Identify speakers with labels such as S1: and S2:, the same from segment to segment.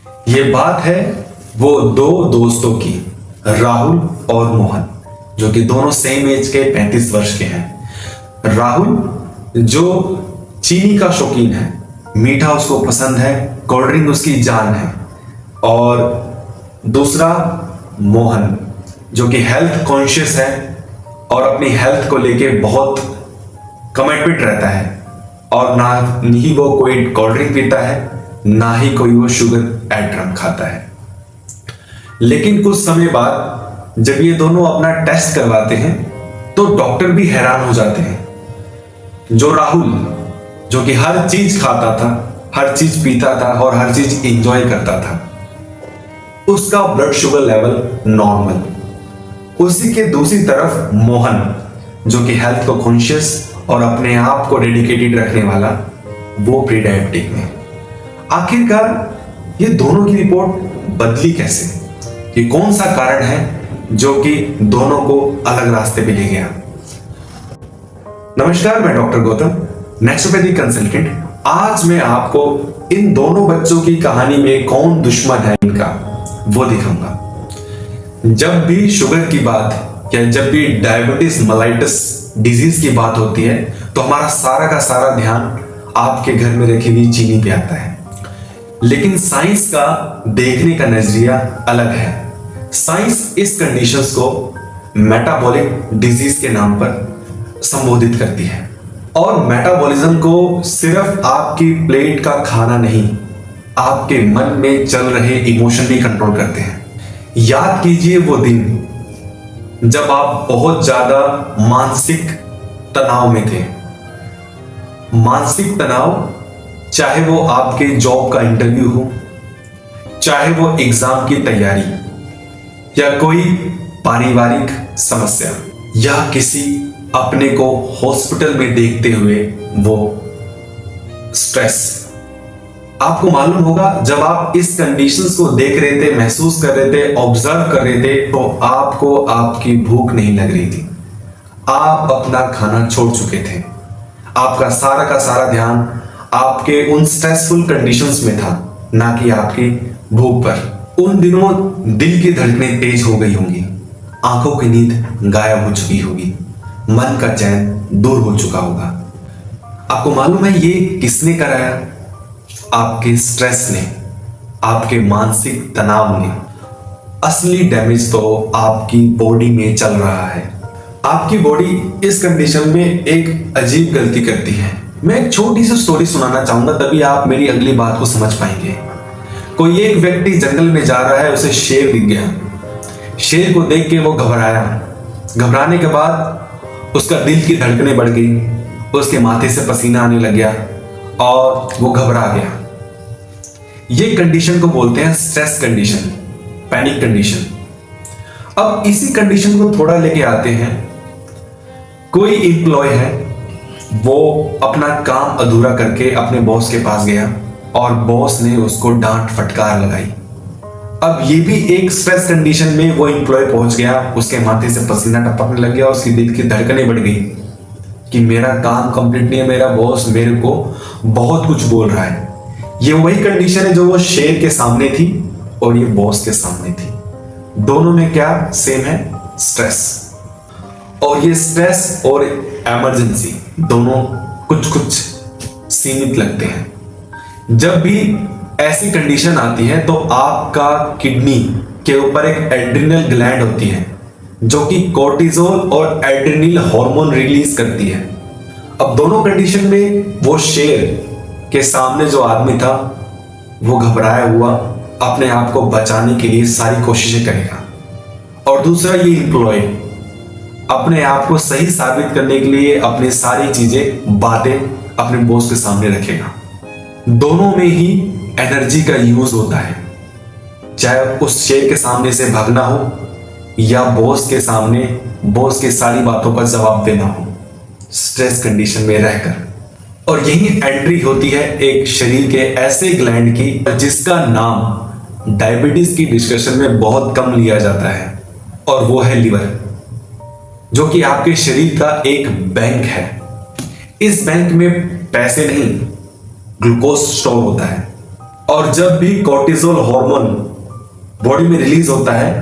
S1: ये बात है वो दो दोस्तों की, राहुल और मोहन, जो कि दोनों सेम एज के 35 वर्ष के हैं। राहुल जो चीनी का शौकीन है, मीठा उसको पसंद है, कोल्ड ड्रिंक उसकी जान है। और दूसरा मोहन जो कि हेल्थ कॉन्शियस है और अपनी हेल्थ को लेके बहुत कमिटमेंट रहता है। और ना ही वो कोई कोल्ड ड्रिंक पीता है, ना ही कोई वो शुगर एटम खाता है। लेकिन कुछ समय बाद जब ये दोनों अपना टेस्ट करवाते हैं तो डॉक्टर भी हैरान हो जाते हैं। जो राहुल जो कि हर चीज खाता था, हर चीज पीता था और हर चीज एंजॉय करता था, उसका ब्लड शुगर लेवल नॉर्मल। उसी के दूसरी तरफ मोहन जो कि हेल्थ को कॉन्शियस और अपने आप को डेडिकेटेड रखने वाला, वो प्री डायबिटिक में। आखिरकार ये दोनों की रिपोर्ट बदली कैसे? ये कौन सा कारण है जो कि दोनों को अलग रास्ते पे ले गया? नमस्कार, मैं डॉक्टर गौतम, नेचुरोपैथी कंसल्टेंट। आज मैं आपको इन दोनों बच्चों की कहानी में कौन दुश्मन है इनका, वो दिखाऊंगा। जब भी शुगर की बात या जब भी डायबिटीज मेलाइटस डिजीज की बात होती है तो हमारा सारा का सारा ध्यान आपके घर में रखी हुई चीनी पे आता है। लेकिन साइंस का देखने का नजरिया अलग है। साइंस इस कंडीशंस को मेटाबॉलिक डिजीज के नाम पर संबोधित करती है। और मेटाबॉलिज्म को सिर्फ आपकी प्लेट का खाना नहीं, आपके मन में चल रहे इमोशन भी कंट्रोल करते हैं। याद कीजिए वो दिन जब आप बहुत ज्यादा मानसिक तनाव में थे। मानसिक तनाव, चाहे वो आपके जॉब का इंटरव्यू हो, चाहे वो एग्जाम की तैयारी, या कोई पारिवारिक समस्या, या किसी अपने को हॉस्पिटल में देखते हुए वो स्ट्रेस। आपको मालूम होगा जब आप इस कंडीशंस को देख रहे थे, महसूस कर रहे थे, ऑब्जर्व कर रहे थे, तो आपको आपकी भूख नहीं लग रही थी। आप अपना खाना छोड़ चुके थे। आपका सारा का सारा ध्यान आपके उन स्ट्रेसफुल कंडीशंस में था, ना कि आपकी भूख पर। उन दिनों दिल की धड़कनें तेज हो गई होंगी, आंखों की नींद गायब हो चुकी होगी, मन का चैन दूर हो चुका होगा। आपको मालूम है ये किसने कराया? आपके स्ट्रेस ने, आपके मानसिक तनाव ने। असली डैमेज तो आपकी बॉडी में चल रहा है। आपकी बॉडी इस कंडीशन में एक अजीब गलती करती है। मैं एक छोटी सी स्टोरी सुनाना चाहूंगा, तभी आप मेरी अगली बात को समझ पाएंगे। कोई एक व्यक्ति जंगल में जा रहा है, उसे शेर दिख गया। शेर को देख के वो घबराया। घबराने के बाद उसका दिल की धड़कनें बढ़ गई, उसके माथे से पसीना आने लग गया और वो घबरा गया। ये कंडीशन को बोलते हैं स्ट्रेस कंडीशन, पैनिक कंडीशन। अब इसी कंडीशन को थोड़ा लेके आते हैं। कोई एम्प्लॉय है, वो अपना काम अधूरा करके अपने बॉस के पास गया और बॉस ने उसको डांट फटकार लगाई। अब ये भी एक स्ट्रेस कंडीशन में वो एम्प्लॉय पहुंच गया, उसके माथे से पसीना टपकने लग गया, उसकी दिल की धड़कनें बढ़ गई कि मेरा काम कंप्लीट नहीं है, मेरा बॉस मेरे को बहुत कुछ बोल रहा है। ये वही कंडीशन है जो वो शेर के सामने थी और ये बॉस के सामने थी। दोनों में क्या सेम है? स्ट्रेस। और ये स्ट्रेस और इमरजेंसी दोनों कुछ कुछ सीमित लगते हैं। जब भी ऐसी कंडीशन आती है तो आपका किडनी के ऊपर एक एड्रिनल ग्लैंड होती है जो कि कोर्टिजोल और एड्रिनल हार्मोन रिलीज करती है। अब दोनों कंडीशन में वो शेर के सामने जो आदमी था वो घबराया हुआ अपने आप को बचाने के लिए सारी कोशिशें करेगा, और दूसरा ये एम्प्लॉय अपने आप को सही साबित करने के लिए अपनी सारी चीजें, बातें अपने बॉस के सामने रखेगा। दोनों में ही एनर्जी का यूज होता है, चाहे उस शेर के सामने से भागना हो या बॉस के सामने बॉस की सारी बातों का जवाब देना हो, स्ट्रेस कंडीशन में रहकर। और यही एंट्री होती है एक शरीर के ऐसे ग्लैंड की जिसका नाम डायबिटीज की डिस्कशन में बहुत कम लिया जाता है, और वो है लिवर, जो कि आपके शरीर का एक बैंक है। इस बैंक में पैसे नहीं, ग्लूकोज स्टोर होता है। और जब भी कोर्टिसोल हार्मोन बॉडी में रिलीज होता है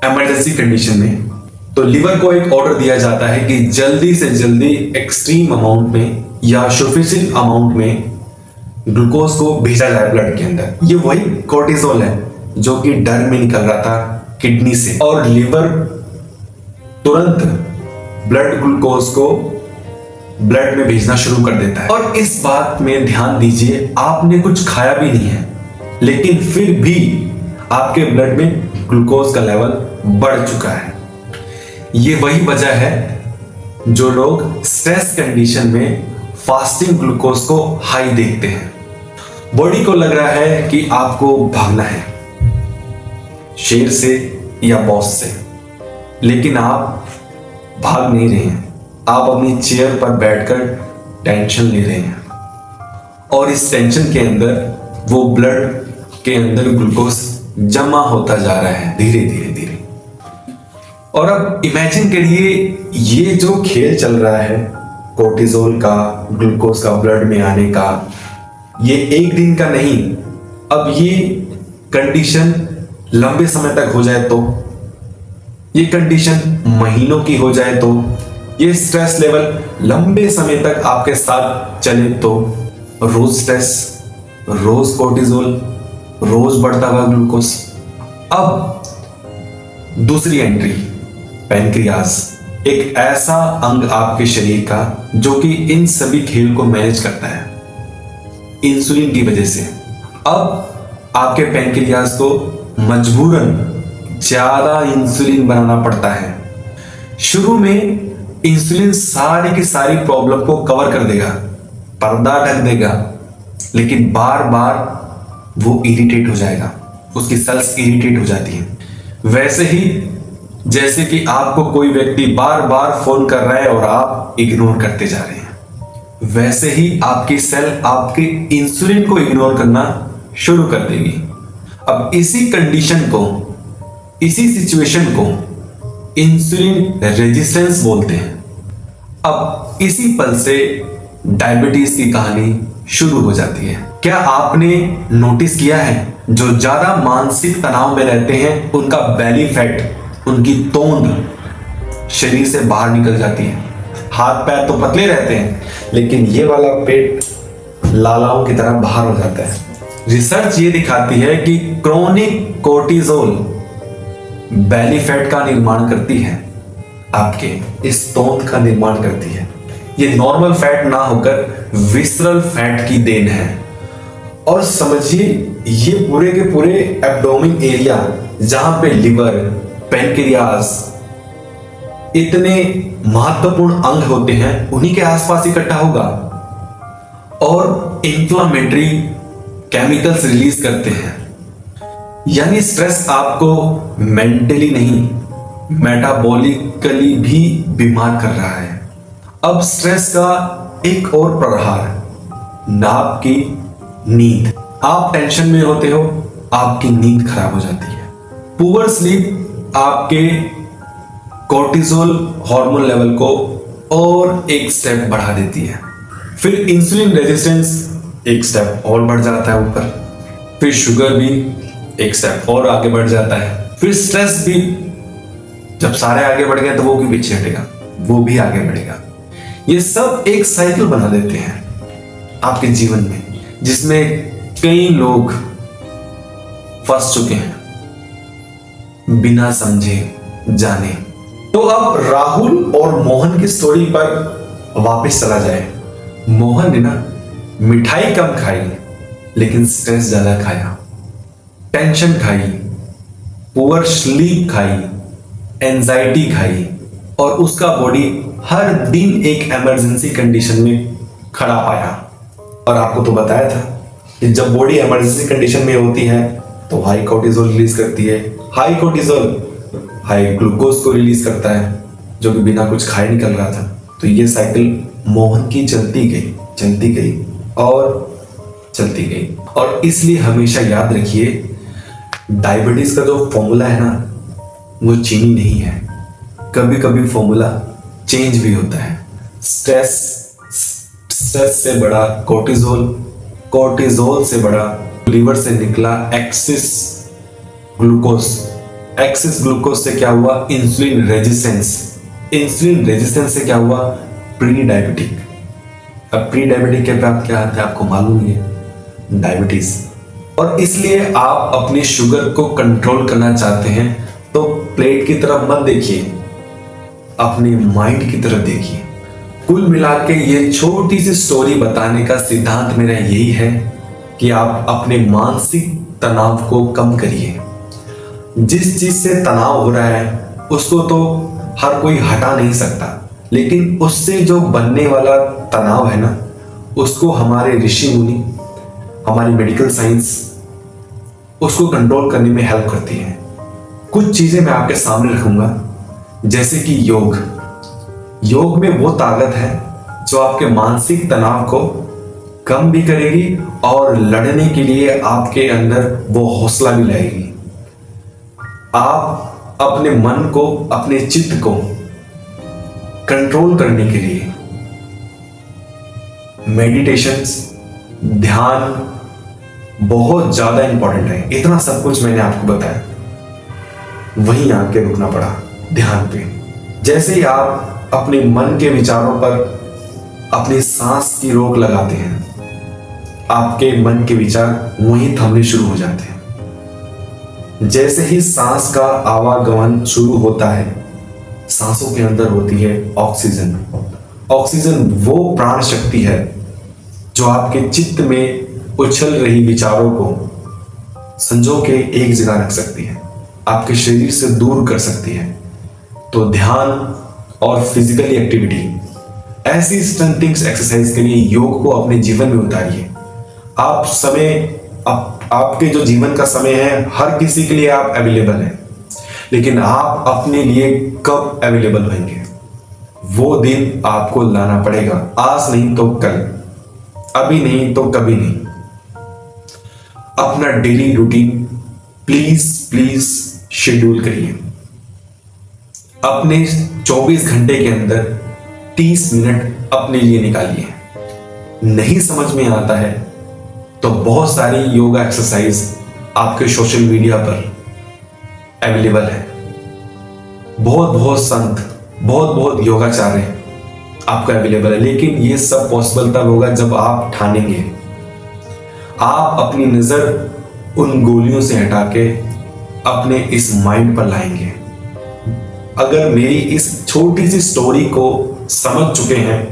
S1: इमरजेंसी कंडीशन में, तो लिवर को एक ऑर्डर दिया जाता है कि जल्दी से जल्दी एक्सट्रीम अमाउंट में या सफिशिएंट अमाउंट में ग्लूकोज को भेजा जाए ब्लड के अंदर। ये वही कोर्टिसोल है जो कि डर में निकल रहा था किडनी से, और लिवर तुरंत ब्लड ग्लूकोज को ब्लड में भेजना शुरू कर देता है। और इस बात में ध्यान दीजिए, आपने कुछ खाया भी नहीं है लेकिन फिर भी आपके ब्लड में ग्लूकोज का लेवल बढ़ चुका है। ये वही वजह है जो लोग स्ट्रेस कंडीशन में फास्टिंग ग्लूकोज को हाई देखते हैं। बॉडी को लग रहा है कि आपको भागना है शेर से या बॉस से, लेकिन आप भाग नहीं रहे हैं, आप अपनी चेयर पर बैठकर टेंशन ले रहे हैं और इस टेंशन के अंदर वो ब्लड के अंदर ग्लूकोज जमा होता जा रहा है धीरे धीरे धीरे। और अब इमेजिन करिए ये जो खेल चल रहा है कोर्टिसोल का, ग्लूकोज का ब्लड में आने का, ये एक दिन का नहीं, अब ये कंडीशन लंबे समय तक हो जाए तो, ये कंडीशन महीनों की हो जाए तो, ये स्ट्रेस लेवल लंबे समय तक आपके साथ चले तो, रोज स्ट्रेस, रोज कोर्टिसोल, रोज बढ़ता हुआ ग्लूकोज। अब दूसरी एंट्री, पैनक्रियाज, एक ऐसा अंग आपके शरीर का जो कि इन सभी खेल को मैनेज करता है इंसुलिन की वजह से। अब आपके पैनक्रियाज को मजबूरन ज्यादा इंसुलिन बनाना पड़ता है। शुरू में इंसुलिन सारी की सारी प्रॉब्लम को कवर कर देगा, पर्दा ढक देगा, लेकिन बार बार वो इरिटेट हो जाएगा, उसकी सेल्स इरिटेट हो जाती हैं। वैसे ही जैसे कि आपको कोई व्यक्ति बार बार फोन कर रहा है और आप इग्नोर करते जा रहे हैं, वैसे ही आपकी सेल आपके इंसुलिन को इग्नोर करना शुरू कर देगी। अब इसी कंडीशन को, इसी सिचुएशन को इंसुलिन रेजिस्टेंस बोलते हैं। अब इसी पल से डायबिटीज की कहानी शुरू हो जाती है। क्या आपने नोटिस किया है जो ज्यादा मानसिक तनाव में रहते हैं उनका बेली फैट, उनकी तोंद शरीर से बाहर निकल जाती है। हाथ पैर तो पतले रहते हैं लेकिन ये वाला पेट लालाओं की तरह बाहर हो जाता है। रिसर्च ये दिखाती है कि क्रोनिक कोर्टिसोल बेली फैट का निर्माण करती है, आपके इस तोंद का निर्माण करती है। ये नॉर्मल फैट ना होकर विसरल फैट की देन है। और समझिए ये पूरे के पूरे एब्डोमिन एरिया जहां पे लिवर, पैनक्रियाज इतने महत्वपूर्ण अंग होते हैं, उन्हीं के आसपास इकट्ठा होगा और इंफ्लामेटरी केमिकल्स रिलीज करते हैं। यानी स्ट्रेस आपको मेंटली नहीं, मेटाबॉलिकली भी बीमार कर रहा है। अब स्ट्रेस का एक और प्रहार, नाप की नींद। आप टेंशन में होते हो, आपकी नींद खराब हो जाती है। पुअर स्लीप आपके कोर्टिसोल हार्मोन लेवल को और एक स्टेप बढ़ा देती है। फिर इंसुलिन रेजिस्टेंस एक स्टेप और बढ़ जाता है ऊपर, फिर शुगर भी एक स्टेप और आगे बढ़ जाता है, फिर स्ट्रेस भी, जब सारे आगे बढ़ गए तो वो भी पीछे हटेगा, वो भी आगे बढ़ेगा। ये सब एक साइकिल बना देते हैं आपके जीवन में, जिसमें कई लोग फंस चुके हैं बिना समझे जाने। तो अब राहुल और मोहन की स्टोरी पर वापस चला जाए। मोहन ने ना मिठाई कम खाई लेकिन स्ट्रेस ज्यादा खाया, टेंशन खाई, पुअर स्लीप खाई, एंजाइटी खाई, और उसका बॉडी हर दिन एक इमरजेंसी कंडीशन में खड़ा पाया। और आपको तो बताया था कि जब बॉडी इमरजेंसी कंडीशन में होती है तो हाई कोर्टिसोल रिलीज करती है। हाई कोर्टिसोल हाई ग्लूकोज को रिलीज करता है जो कि बिना कुछ खाए निकल रहा था। तो ये साइकिल मोहन की चलती गई और चलती गई। और इसलिए हमेशा याद रखिए, डायबिटीज का जो फॉर्मूला है ना, वो चीनी नहीं है। कभी कभी फॉर्मूला चेंज भी होता है। स्ट्रेस से बड़ा कोर्टिसोल, कोर्टिसोल से बड़ा लीवर से निकला एक्सेस ग्लूकोज। एक्सेस ग्लूकोज से क्या हुआ? Insulin resistance. इंसुलिन रेजिस्टेंस से क्या हुआ? Pre diabetic. अब प्री डायबिटिक के बाद क्या आता है आपको मालूम ही है, डायबिटीज। और इसलिए आप अपनी शुगर को कंट्रोल करना चाहते हैं तो प्लेट की तरफ मत देखिए, अपने माइंड की तरफ देखिए। कुल मिला के ये छोटी सी स्टोरी बताने का सिद्धांत मेरा यही है कि आप अपने मानसिक तनाव को कम करिए। जिस चीज से तनाव हो रहा है उसको तो हर कोई हटा नहीं सकता, लेकिन उससे जो बनने वाला तनाव है ना, उसको हमारे ऋषि मुनि, हमारी मेडिकल साइंस उसको कंट्रोल करने में हेल्प करती है। कुछ चीजें मैं आपके सामने रखूंगा, जैसे कि योग। योग में वो ताकत है जो आपके मानसिक तनाव को कम भी करेगी और लड़ने के लिए आपके अंदर वो हौसला भी लाएगी। आप अपने मन को, अपने चित्त को कंट्रोल करने के लिए मेडिटेशंस, ध्यान बहुत ज्यादा इंपॉर्टेंट है। इतना सब कुछ मैंने आपको बताया, वहीं आके रुकना पड़ा ध्यान पे। जैसे ही आप अपने मन के विचारों पर अपनी सांस की रोक लगाते हैं, आपके मन के विचार वहीं थमने शुरू हो जाते हैं। जैसे ही सांस का आवागमन शुरू होता है, सांसों के अंदर होती है ऑक्सीजन। ऑक्सीजन वो प्राण शक्ति है जो आपके चित्त में उछल रही विचारों को संजो के एक जगह रख सकती है, आपके शरीर से दूर कर सकती है। तो ध्यान और फिजिकल एक्टिविटी, ऐसी स्ट्रेंथनिंग एक्सरसाइज के लिए योग को अपने जीवन में उतारिए। आप आपके जो जीवन का समय है, हर किसी के लिए आप अवेलेबल हैं, लेकिन आप अपने लिए कब अवेलेबल होंगे, वो दिन आपको लाना पड़ेगा। आज नहीं तो कल, अभी नहीं तो कभी नहीं। अपना डेली रूटीन प्लीज शेड्यूल करिए। अपने 24 घंटे के अंदर 30 मिनट अपने लिए निकालिए। नहीं समझ में आता है तो बहुत सारी योगा एक्सरसाइज आपके सोशल मीडिया पर अवेलेबल है। बहुत संत, बहुत योगाचार्य आपका अवेलेबल है, लेकिन ये सब पॉसिबल तब होगा जब आप ठानेंगे। आप अपनी नजर उन गोलियों से हटा के अपने इस माइंड पर लाएंगे। अगर मेरी इस छोटी सी स्टोरी को समझ चुके हैं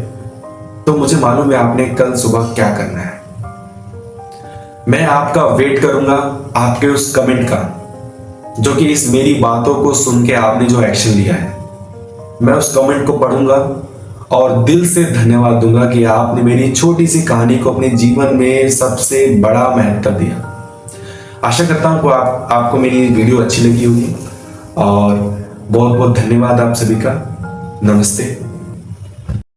S1: तो मुझे मालूम है आपने कल सुबह क्या करना है। मैं आपका वेट करूंगा, आपके उस कमेंट का, जो कि इस मेरी बातों को सुन के आपने जो एक्शन लिया है। मैं उस कमेंट को पढ़ूंगा और दिल से धन्यवाद दूंगा कि आपने मेरी छोटी सी कहानी को अपने जीवन में सबसे बड़ा महत्व दिया। आशा करता हूं कि आपको मेरी वीडियो अच्छी लगी होगी और बहुत धन्यवाद आप सभी का। नमस्ते।